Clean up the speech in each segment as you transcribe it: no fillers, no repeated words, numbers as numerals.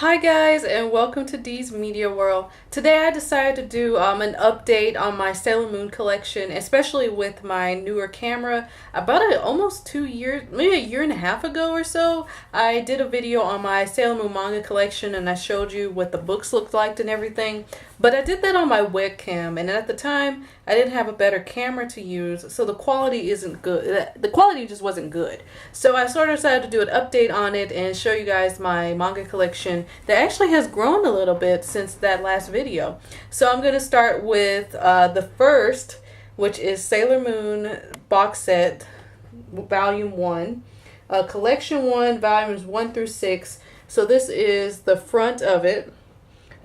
Hi guys, and welcome to Dee's Media World. Today I decided to do an update on my Sailor Moon collection, especially with my newer camera. About almost 2 years, maybe a year and a half ago or so, I did a video on my Sailor Moon Manga Collection and I showed you what the books looked like and everything. But I did that on my webcam, and at the time I didn't have a better camera to use, so the quality isn't good. The quality just wasn't good. So I sort of decided to do an update on it and show you guys my manga collection that actually has grown a little bit since that last video. So I'm going to start with the first, which is Sailor Moon box set volume 1, collection 1, volumes 1 through 6. So this is the front of it.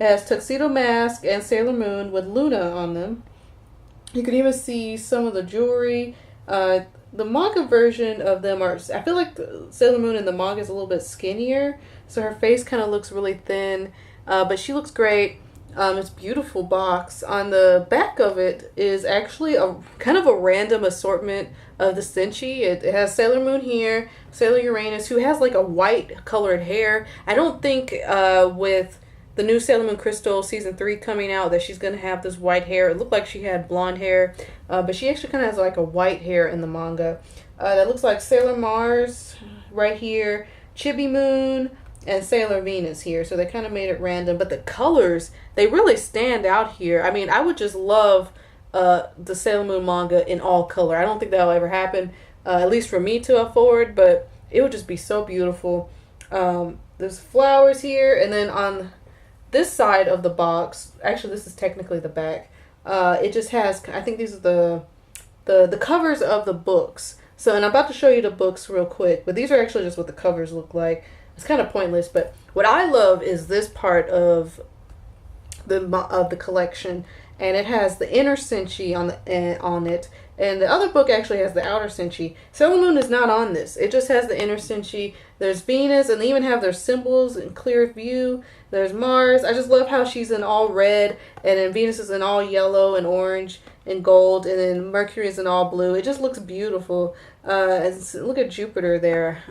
It has Tuxedo Mask and Sailor Moon with Luna on them. You can even see some of the jewelry. The manga version of them are, I feel like Sailor Moon in the manga is a little bit skinnier, so her face kind of looks really thin, but she looks great. It's a beautiful box. On the back of it is actually a kind of a random assortment of the Senshi. It has Sailor Moon here, Sailor Uranus, who has like a white colored hair. I don't think with the new Sailor Moon Crystal Season 3 coming out that she's going to have this white hair. It looked like she had blonde hair, but she actually kind of has like a white hair in the manga. That looks like Sailor Mars right here, Chibi Moon, and Sailor Venus here. So they kind of made it random, but the colors, they really stand out here. I mean, I would just love the Sailor Moon manga in all color. I don't think that'll ever happen, at least for me to afford, but it would just be so beautiful. There's flowers here, and then on this side of the box, actually this is technically the back, it just has, I think these are the covers of the books. So, and I'm about to show you the books real quick, but these are actually just what the covers look like. It's kind of pointless, but what I love is this part of the collection, and it has the inner Senshi on it, and the other book actually has the outer Senshi. Sailor Moon is not on this. It just has the inner Senshi. There's Venus, and they even have their symbols in clear view. There's Mars. I just love how she's in all red, and then Venus is in all yellow and orange and gold, and then Mercury is in all blue. It just looks beautiful. And look at Jupiter there.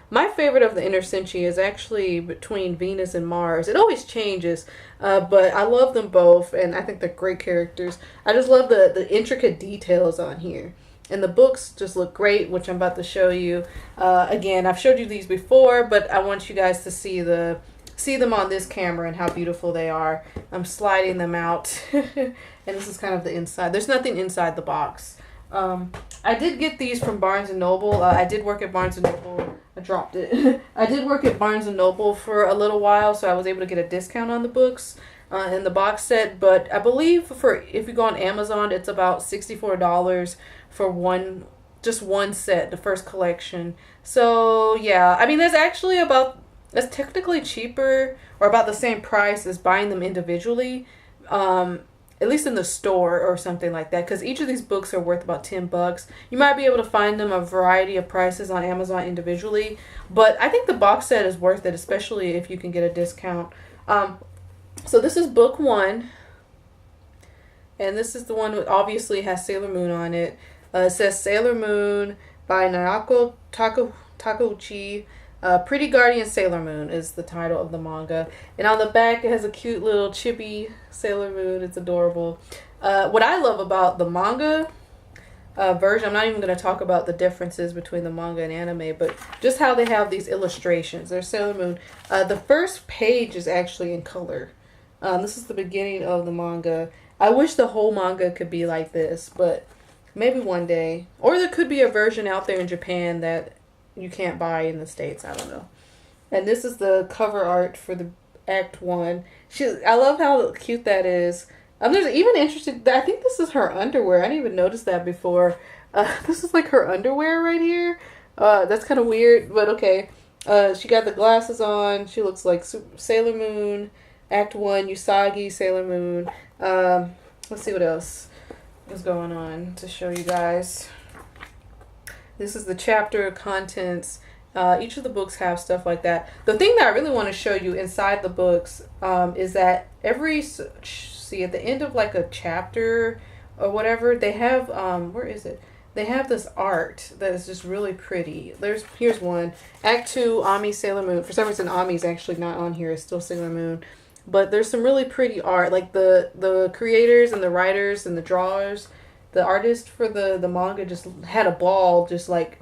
My favorite of the inner Senshi is actually between Venus and Mars. It always changes, but I love them both, and I think they're great characters. I just love the intricate details on here. And the books just look great, which I'm about to show you. Again, I've showed you these before, but I want you guys to see them on this camera and how beautiful they are. I'm sliding them out, and this is kind of the inside. There's nothing inside the box. I did get these from Barnes & Noble. I did work at Barnes & Noble. I dropped it. I did work at Barnes & Noble for a little while, so I was able to get a discount on the books in the box set. But I believe if you go on Amazon, it's about $64 for just one set, the first collection. So yeah, I mean, that's technically cheaper or about the same price as buying them individually. At least in the store or something like that, because each of these books are worth about $10. You might be able to find them a variety of prices on Amazon individually, but I think the box set is worth it, especially if you can get a discount. So this is book 1, and this is the one that obviously has Sailor Moon on it. It says Sailor Moon by Naoko Takeuchi. Pretty Guardian Sailor Moon is the title of the manga. And on the back, it has a cute little chibi Sailor Moon. It's adorable. What I love about the manga version, I'm not even going to talk about the differences between the manga and anime, but just how they have these illustrations. There's Sailor Moon. The first page is actually in color. This is the beginning of the manga. I wish the whole manga could be like this, but maybe one day. Or there could be a version out there in Japan that you can't buy in the States. I don't know. And this is the cover art for the Act 1. I love how cute that is. There's even interesting, I think this is her underwear. I didn't even notice that before. This is like her underwear right here. That's kind of weird, but okay. She got the glasses on. She looks like Sailor Moon. Act 1, Usagi, Sailor Moon. Let's see what else is going on to show you guys. This is the chapter contents. Each of the books have stuff like that. The thing that I really want to show you inside the books is that at the end of like a chapter or whatever, they have, where is it? they have this art that is just really pretty. Here's one. Act 2, Ami Sailor Moon. For some reason, Ami's actually not on here. It's still Sailor Moon. But there's some really pretty art. Like the creators and the writers and the drawers, the artist for the manga just had a ball just like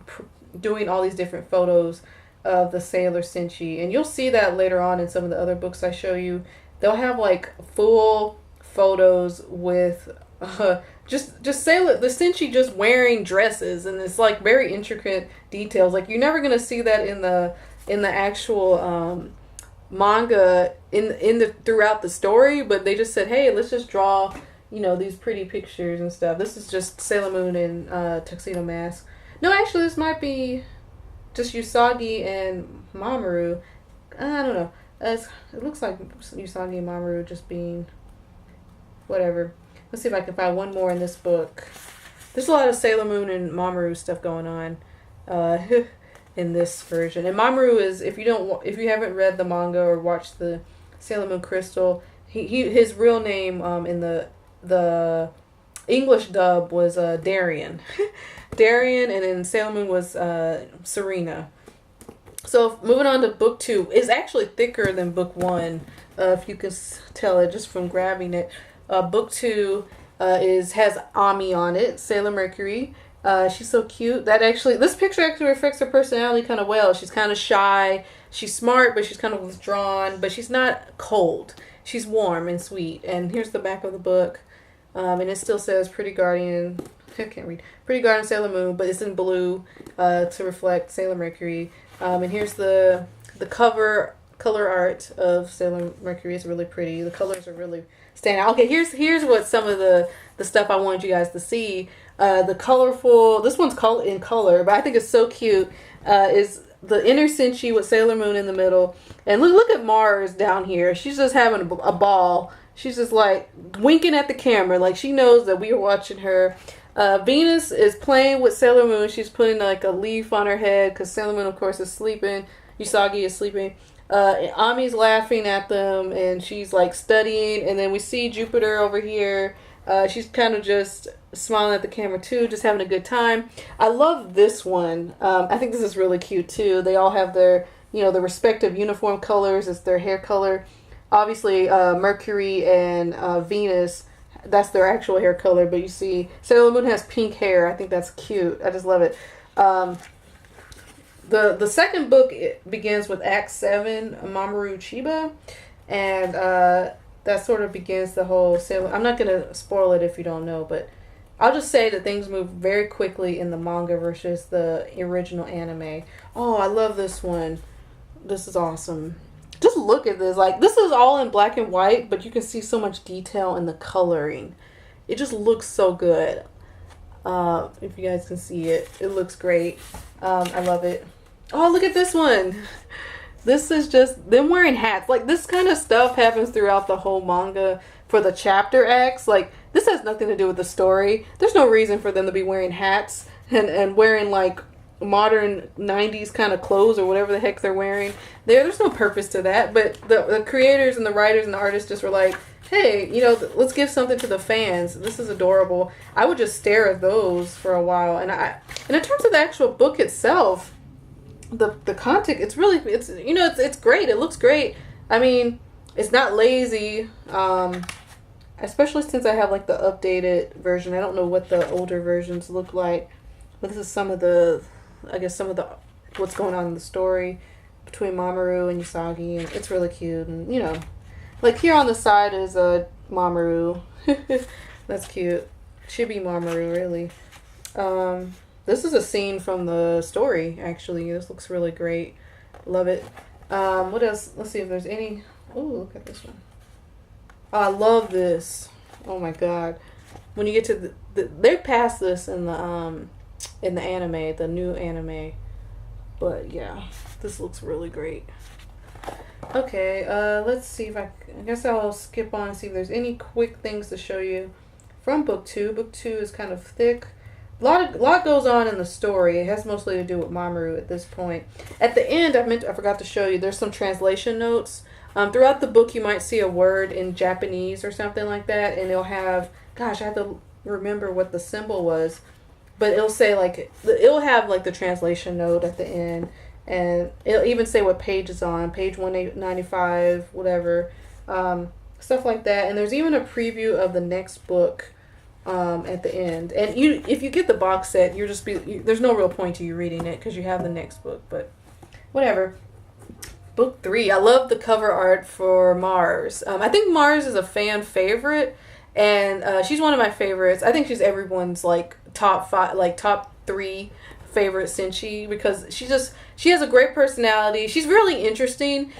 doing all these different photos of the Sailor Senshi. And you'll see that later on in some of the other books I show you. They'll have like full photos with just Sailor the Senshi just wearing dresses, and it's like very intricate details. Like you're never gonna see that in the actual manga in the throughout the story, but they just said, hey, let's just draw, you know, these pretty pictures and stuff. This is just Sailor Moon in Tuxedo Mask. No, actually, this might be just Usagi and Mamoru. I don't know. It looks like Usagi and Mamoru just being whatever. Let's see if I can find one more in this book. There's a lot of Sailor Moon and Mamoru stuff going on in this version. And Mamoru is, if you haven't read the manga or watched the Sailor Moon Crystal, his real name in the English dub was Darien. Darien, and in Sailor Moon was Serena. So moving on to book 2, is actually thicker than book 1, if you can tell it just from grabbing it. Book 2 has Ami on it, Sailor Mercury. She's so cute. This picture actually reflects her personality kind of well. She's kind of shy. She's smart, but she's kind of withdrawn. But she's not cold. She's warm and sweet. And here's the back of the book. And it still says Pretty Guardian. I can't read. Pretty Guardian Sailor Moon, but it's in blue to reflect Sailor Mercury. And here's the color art of Sailor Mercury. Is really pretty. The colors are really stand out. Okay, here's what some of the stuff I wanted you guys to see. The colorful, this one's in color, but I think it's so cute, is the inner Senshi with Sailor Moon in the middle. And look at Mars down here. She's just having a ball. She's just like winking at the camera, like she knows that we are watching her. Venus is playing with Sailor Moon. She's putting like a leaf on her head because Sailor Moon, of course, is sleeping. Usagi is sleeping. Ami's laughing at them, and she's like studying. And then we see Jupiter over here. She's kind of just smiling at the camera too, just having a good time. I love this one. I think this is really cute too. They all have their, their respective uniform colors. It's their hair color. Obviously, Mercury and Venus, that's their actual hair color. But you see, Sailor Moon has pink hair. I think that's cute. I just love it. The second book, it begins with Act 7, Mamoru Chiba, and that sort of begins the whole Sailor. I'm not going to spoil it if you don't know, but I'll just say that things move very quickly in the manga versus the original anime. Oh, I love this one. This is awesome. Just look at this. Like, this is all in black and white, but you can see so much detail in the coloring. It just looks so good. If you guys can see it, it looks great. I love it. Oh, look at this one. This is just them wearing hats. Like, this kind of stuff happens throughout the whole manga for the chapter acts. Like, this has nothing to do with the story. There's no reason for them to be wearing hats and wearing, like, modern 90s kind of clothes or whatever the heck they're wearing. There's no purpose to that. But the creators and the writers and the artists just were like, hey, let's give something to the fans. This is adorable. I would just stare at those for a while. And in terms of the actual book itself, the content, it's great. It looks great. I mean, it's not lazy, especially since I have like the updated version. I don't know what the older versions look like, but this is some of the what's going on in the story between Mamoru and Usagi, and it's really cute. And like here on the side is Mamoru. That's cute. Chibi Mamoru, really. This is a scene from the story, actually. This looks really great. Love it. What else? Let's see if there's any. Oh, look at this one. Oh, I love this. Oh my god. When you get to they're past this in the anime, the new anime. But yeah, this looks really great. Okay, let's see if I guess I'll skip on and see if there's any quick things to show you from book 2. Book 2 is kind of thick. A lot goes on in the story. It has mostly to do with Mamoru at this point. At the end, I forgot to show you, there's some translation notes. Throughout the book, you might see a word in Japanese or something like that, and it'll have, gosh, I have to remember what the symbol was, but it'll say like it'll have like the translation note at the end, and it'll even say what page it's on, page 195, whatever, stuff like that. And there's even a preview of the next book at the end. And if you get the box set, there's no real point to you reading it because you have the next book. But whatever. Book 3. I love the cover art for Mars. I think Mars is a fan favorite, and she's one of my favorites. I think she's everyone's like top 5, like top 3 favorite Senshi, because she has a great personality. She's really interesting.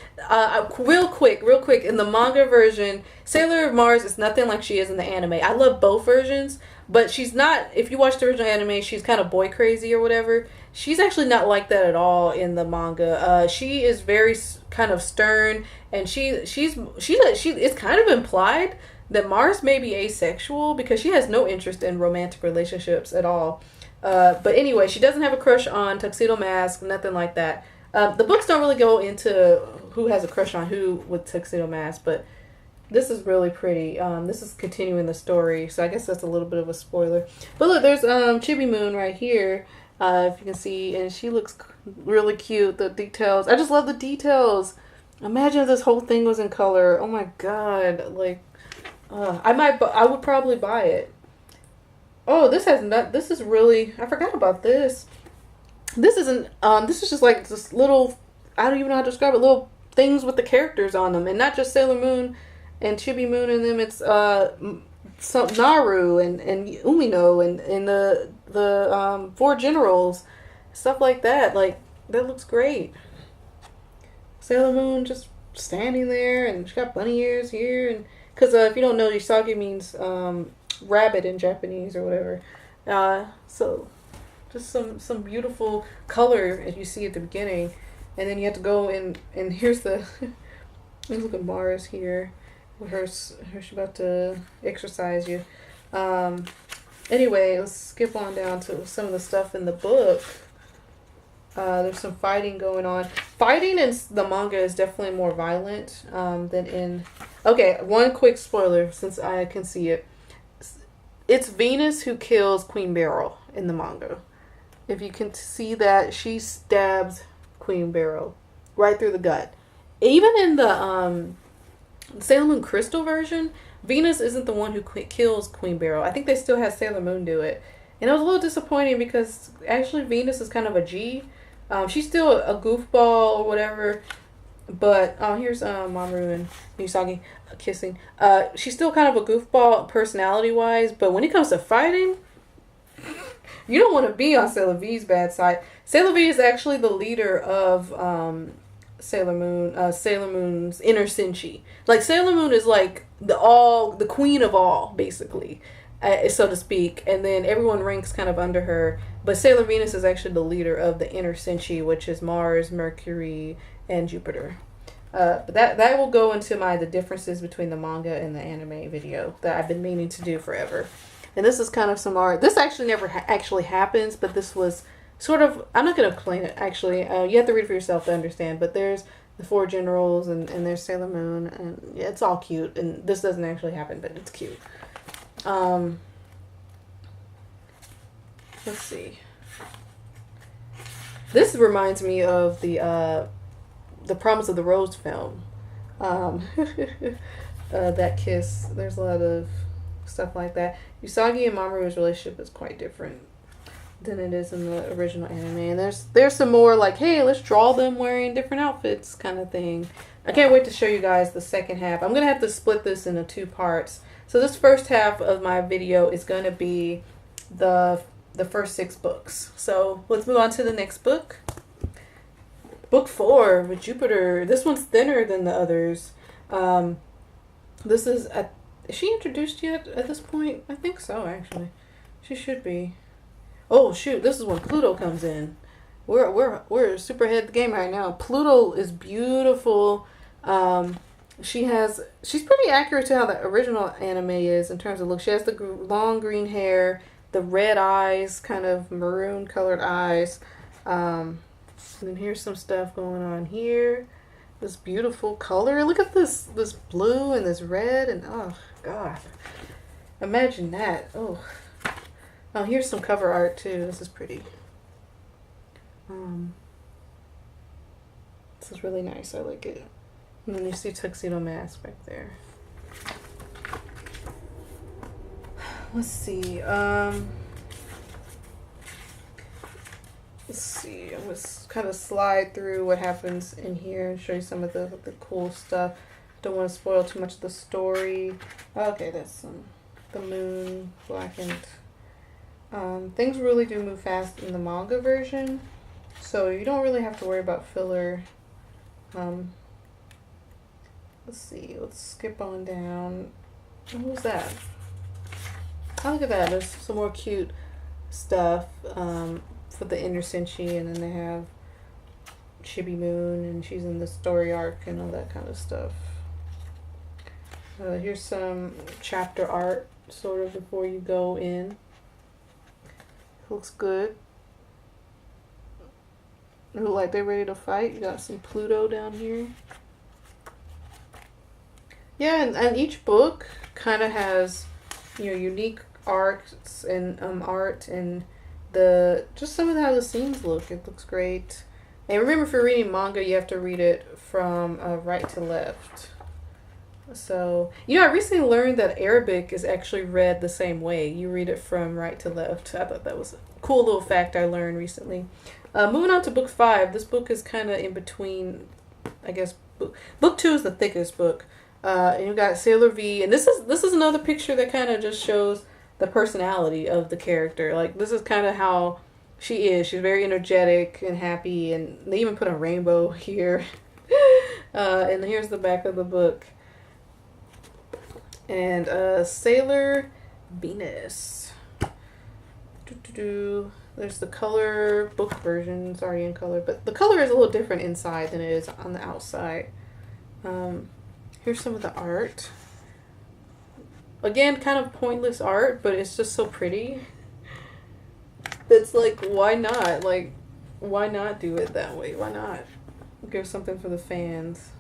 Real quick, in the manga version, Sailor Mars is nothing like she is in the anime. I love both versions, but she's not, if you watch the original anime, she's kind of boy crazy or whatever. She's actually not like that at all in the manga. She is very kind of stern, and it's kind of implied that Mars may be asexual because she has no interest in romantic relationships at all. But anyway, she doesn't have a crush on Tuxedo Mask, nothing like that. The books don't really go into who has a crush on who with Tuxedo Mask, but this is really pretty. This is continuing the story, so I guess that's a little bit of a spoiler. But look, there's Chibi Moon right here, if you can see, and she looks really cute. The details, I just love the details. Imagine if this whole thing was in color. Oh my god, like, I would probably buy it. Oh, this is really, I forgot about this. This isn't, this is just like this little, I don't even know how to describe it, little things with the characters on them. And not just Sailor Moon and Chibi Moon in them, it's, some Naru and Umino and the 4 generals, stuff like that. Like, that looks great. Sailor Moon just standing there, and she got bunny ears here, and, because if you don't know, Usagi means, rabbit in Japanese or whatever. So just some beautiful color as you see at the beginning, and then you have to go and here's the look at Mars here with her she's about to exercise you. Anyway, let's skip on down to some of the stuff in the book. There's some fighting going on. Fighting in the manga is definitely more violent than in. Okay, one quick spoiler since I can see it. It's Venus who kills Queen Beryl in the manga. If you can see that, she stabs Queen Beryl right through the gut. Even in the Sailor Moon Crystal version, Venus isn't the one who kills Queen Beryl. I think they still have Sailor Moon do it. And it was a little disappointing because actually Venus is kind of a G. She's still a goofball or whatever. But here's Mamoru and Usagi kissing. She's still kind of a goofball personality-wise, but when it comes to fighting, you don't want to be on Sailor V's bad side. Sailor V is actually the leader of Sailor Moon's inner Senshi. Like, Sailor Moon is like the queen of all, basically, so to speak, and then everyone ranks kind of under her. But Sailor Venus is actually the leader of the inner Senshi, which is Mars, Mercury, and Jupiter. But that will go into the differences between the manga and the anime video that I've been meaning to do forever. And this is kind of some art. This actually never actually happens, but this was sort of, I'm not going to explain it actually. You have to read it for yourself to understand. But there's the 4 generals and there's Sailor Moon, and yeah, it's all cute. And this doesn't actually happen, but it's cute. Let's see. This reminds me of the Promise of the Rose film. That kiss. There's a lot of stuff like that. Usagi and Mamoru's relationship is quite different than it is in the original anime. And there's some more like, hey, let's draw them wearing different outfits kind of thing. I can't wait to show you guys the second half. I'm going to have to split this into 2 parts. So this first half of my video is going to be the first 6 books. So let's move on to the next book. Book 4 with Jupiter. This one's thinner than the others. This is she introduced yet at this point? I think so, actually. She should be. Oh shoot! This is when Pluto comes in. We're super ahead of the game right now. Pluto is beautiful. She's pretty accurate to how the original anime is in terms of look. She has the long green hair, the red eyes, kind of maroon colored eyes. And then here's some stuff going on here. This beautiful color. Look at this blue and this red, and oh god. Imagine that. Oh. Oh, here's some cover art too. This is pretty. This is really nice. I like it. And then you see Tuxedo Mask back there. Let's see. Let's see. I'm gonna kind of slide through what happens in here and show you some of the cool stuff. Don't want to spoil too much of the story. Okay, that's the moon blackened. Things really do move fast in the manga version, so you don't really have to worry about filler. Let's see. Let's skip on down. What was that? Oh, look at that. There's some more cute stuff for the inner Senshi, and then they have Chibi Moon, and she's in the story arc and all that kind of stuff. Here's some chapter art, sort of, before you go in. Looks good. They look like they're ready to fight. You got some Pluto down here. Yeah, and each book kind of has, unique arcs and art and just some of how the scenes look. It looks great. And remember, if you're reading manga, you have to read it from right to left. So, I recently learned that Arabic is actually read the same way. You read it from right to left. I thought that was a cool little fact I learned recently. Moving on to book 5. This book is kind of in between, I guess. Book 2 is the thickest book. And you got Sailor V. And this is another picture that kind of just shows the personality of the character. Like, this is kind of how she is. She's very energetic and happy. And they even put a rainbow here. And here's the back of the book. And Sailor Venus. There's the color book version. It's already in color, but the color is a little different inside than it is on the outside. Here's some of the art. Again, kind of pointless art, but it's just so pretty. It's like, why not? Like, why not do it that way? Why not give something for the fans?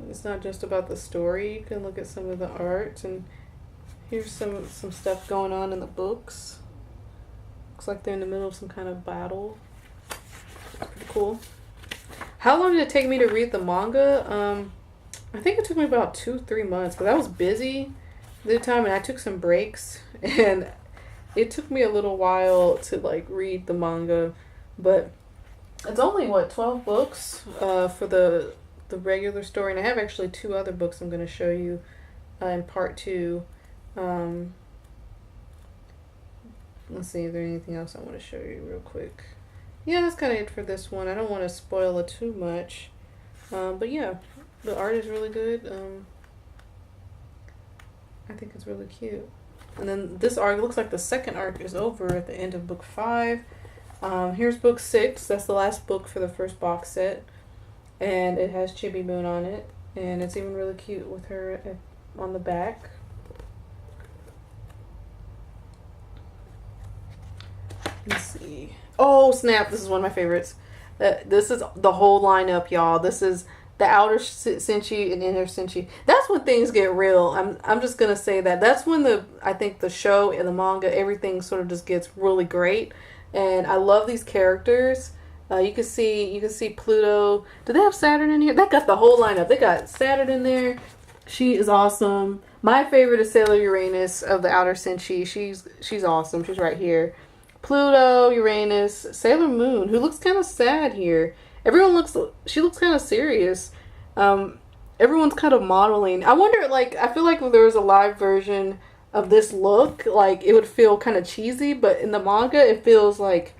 It's not just about the story. You can look at some of the art, and here's some stuff going on in the books. Looks like they're in the middle of some kind of battle. Pretty cool. How long did it take me to read the manga? I think it took me about 2-3 months, because I was busy at the time, and I took some breaks, and it took me a little while to read the manga. But it's only 12 books for the regular story, and I have actually 2 other books I'm going to show you in part 2. Let's see if there's anything else I want to show you real quick. Yeah, that's kind of it for this one. I don't want to spoil it too much, but yeah, the art is really good. I think it's really cute. And then this arc looks like the second arc is over at the end of book 5. Here's book 6. That's the last book for the first box set. And it has Chibi Moon on it. And it's even really cute with her on the back. Let's see. Oh, snap. This is one of my favorites. This is the whole lineup, y'all. This is the outer Senshi and inner Senshi. That's when things get real. I'm just going to say that. That's when I think the show and the manga, everything sort of just gets really great. And I love these characters. You can see Pluto. Do they have Saturn in here? They got the whole lineup. They got Saturn in there. She is awesome. My favorite is Sailor Uranus of the outer Senshi. She's awesome. She's right here. Pluto, Uranus, Sailor Moon, who looks kind of sad here. She looks kind of serious. Everyone's kind of modeling. I wonder, I feel like if there was a live version of this look, it would feel kind of cheesy, but in the manga, it feels like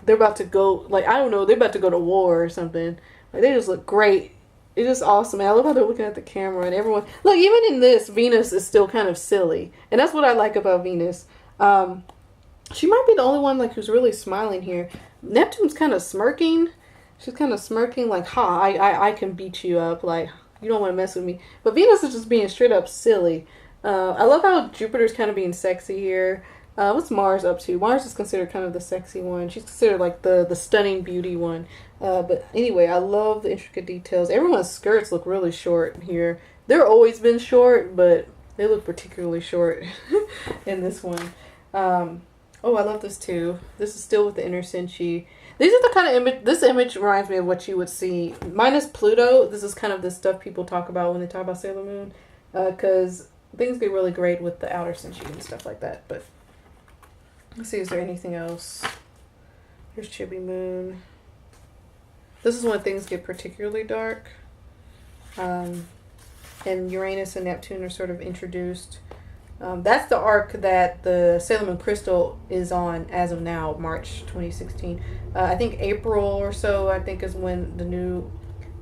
they're about to go, I don't know, they're about to go to war or something. They just look great. It's just awesome. And I love how they're looking at the camera and everyone. Look, even in this, Venus is still kind of silly. And that's what I like about Venus. She might be the only one, who's really smiling here. Neptune's kind of smirking. She's kind of smirking ha, I can beat you up. You don't want to mess with me. But Venus is just being straight up silly. I love how Jupiter's kind of being sexy here. What's Mars up to? Mars is considered kind of the sexy one. She's considered the stunning beauty one. But anyway, I love the intricate details. Everyone's skirts look really short here. They're always been short, but They look particularly short in this one. Oh, I love this too. This is still with the inner Senshi. These are the kind of image. This image reminds me of what you would see. Minus Pluto. This is kind of the stuff people talk about when they talk about Sailor Moon, because things get really great with the outer Senshi and stuff like that. But let's see, is there anything else? Here's Chibi Moon. This is when things get particularly dark. And Uranus and Neptune are sort of introduced. That's the arc that the Sailor Moon Crystal is on as of now, March 2016. I think April or so, I think, is when the new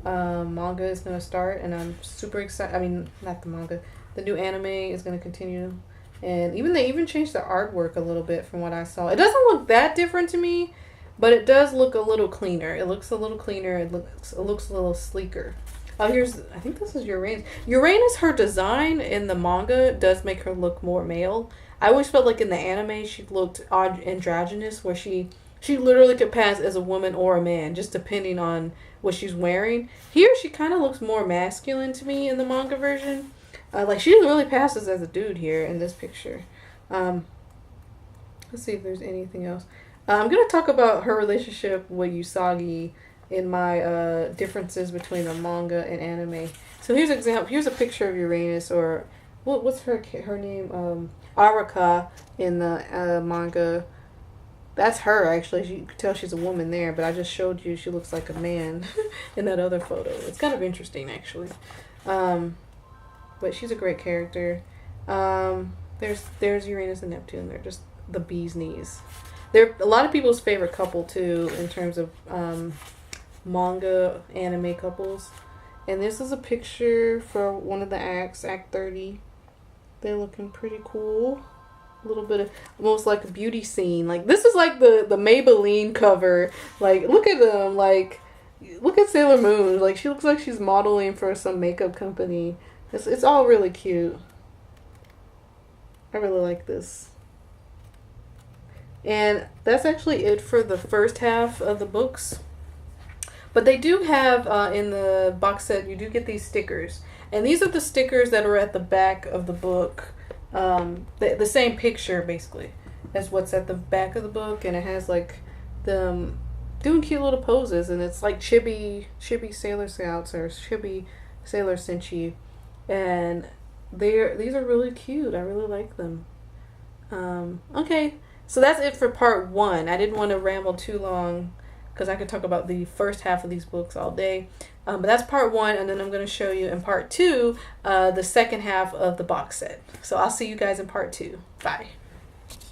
manga is going to start. And I'm super excited. I mean, not the manga. The new anime is going to continue. And they even changed the artwork a little bit from what I saw. It doesn't look that different to me, but it does look a little cleaner. It looks a little cleaner. It looks a little sleeker. Oh, I think this is Uranus. Uranus, her design in the manga does make her look more male. I always felt like in the anime she looked androgynous, where she literally could pass as a woman or a man, just depending on what she's wearing. Here she kind of looks more masculine to me in the manga version. Like she really passes as a dude here in this picture. Let's see if there's anything else. I'm going to talk about her relationship with Usagi in my differences between the manga and anime. So here's an example. Here's a picture of Uranus, or what's her name? Araka in the manga. That's her, actually. You can tell she's a woman there, but I just showed you she looks like a man in that other photo. It's kind of interesting, actually. But she's a great character. There's Uranus and Neptune. They're just the bee's knees. They're a lot of people's favorite couple, too, in terms of manga anime couples. And this is a picture for one of the acts, Act 30. They're looking pretty cool. A little bit of almost like a beauty scene. Like this is like the Maybelline cover. Like look at them. Like look at Sailor Moon. Like she looks like she's modeling for some makeup company. It's all really cute. I really like this. And that's actually it for the first half of the books. But they do have, in the box set, you do get these stickers. And these are the stickers that are at the back of the book. The same picture, basically, as what's at the back of the book. And it has, like, them doing cute little poses. And it's like chibi Sailor Scouts or chibi Sailor Senshi. And these are really cute. I really like them. Okay, so that's it for part 1. I didn't want to ramble too long, because I could talk about the first half of these books all day. But that's part 1, and then I'm going to show you in part 2 the second half of the box set. So I'll see you guys in part 2. Bye.